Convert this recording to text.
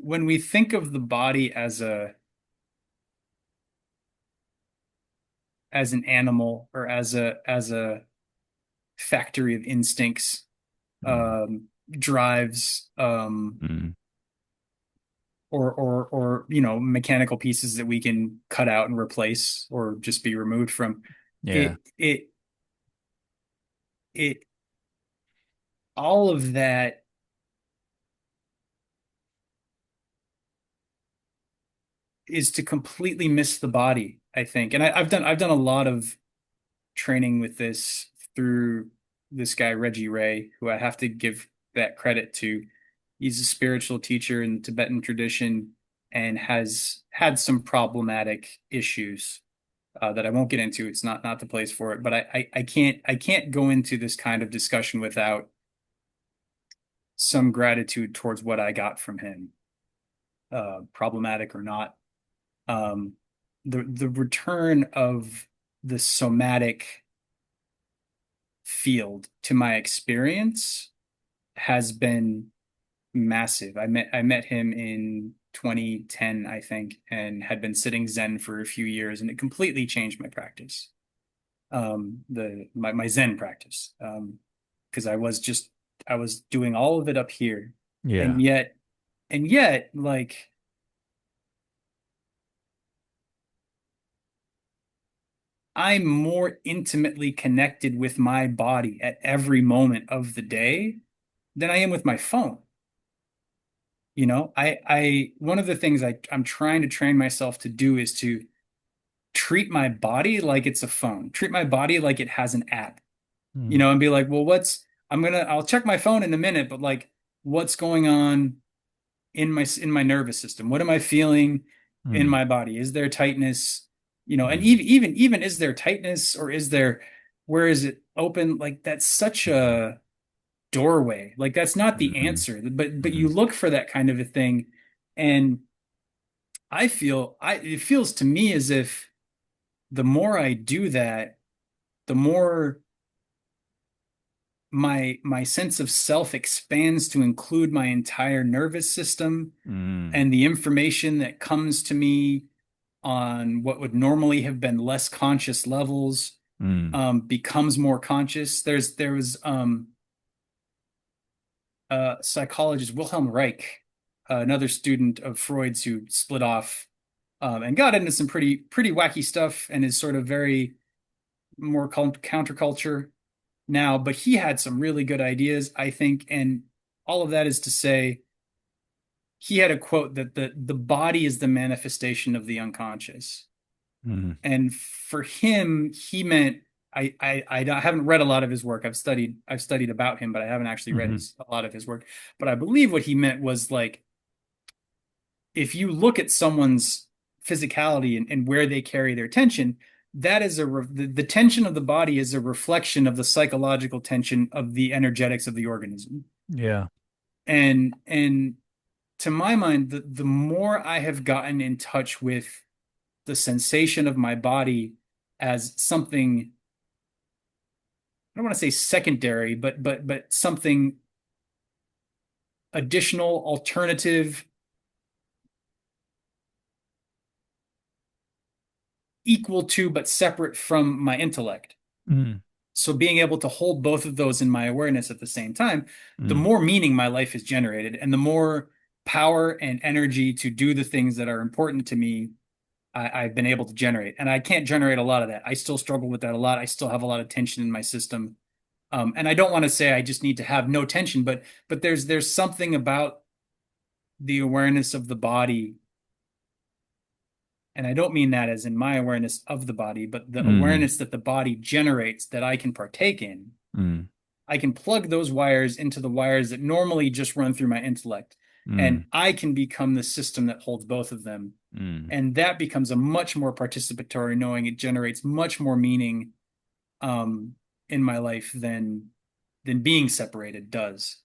When we think of the body as an animal or as a factory of instincts, Mm, drives, mm, or mechanical pieces that we can cut out and replace or just be removed from yeah. it it it, all of that is to completely miss the body, I think. And I've done a lot of training with this through this guy Reggie Ray, who I have to give that credit to. He's a spiritual teacher in the Tibetan tradition and has had some problematic issues that I won't get into. It's not the place for it. But I can't go into this kind of discussion without some gratitude towards what I got from him, problematic or not. Um, the return of the somatic field to my experience has been massive. I met him in 2010, I think, and had been sitting Zen for a few years, and it completely changed my practice. My Zen practice. Because I was doing all of it up here, Yeah. and yet, like, I'm more intimately connected with my body at every moment of the day than I am with my phone. One of the things I'm trying to train myself to do is to treat my body like it's a phone, treat my body like it has an app, Mm, and be like, well, I'll check my phone in a minute, but like, what's going on in my nervous system? What am I feeling in mm, my body? Is there tightness? And mm, even is there tightness, or where is it open? Like, that's such mm, a doorway. Like, that's not the mm, answer, but you mm, look for that kind of a thing. And it feels to me as if the more I do that, the more my sense of self expands to include my entire nervous system, mm, and the information that comes to me on what would normally have been less conscious levels mm, becomes more conscious. There was psychologist Wilhelm Reich, another student of Freud's, who split off and got into some pretty wacky stuff, and is sort of very more counterculture now. But he had some really good ideas, I think, and all of that is to say, he had a quote that the body is the manifestation of the unconscious. mm, And for him, he meant, I haven't read a lot of his work. I've studied about him, but I haven't actually read mm, a lot of his work. But I believe what he meant was, like, if you look at someone's physicality and where they carry their tension, that is the tension of the body is a reflection of the psychological tension of the energetics of the organism. yeah. And to my mind, the more I have gotten in touch with the sensation of my body as something, I don't want to say secondary, but something additional, alternative, equal to but separate from my intellect. Mm, So being able to hold both of those in my awareness at the same time, the mm, more meaning my life is generated, and the more power and energy to do the things that are important to me I've been able to generate. And I can't generate a lot of that. I still struggle with that a lot. I still have a lot of tension in my system. And I don't want to say I just need to have no tension, but there's something about the awareness of the body, and I don't mean that as in my awareness of the body, but the mm, awareness that the body generates that I can partake in. mm, I can plug those wires into the wires that normally just run through my intellect, and mm, I can become the system that holds both of them. mm. And that becomes a much more participatory, knowing it generates much more meaning um, in my life than being separated does.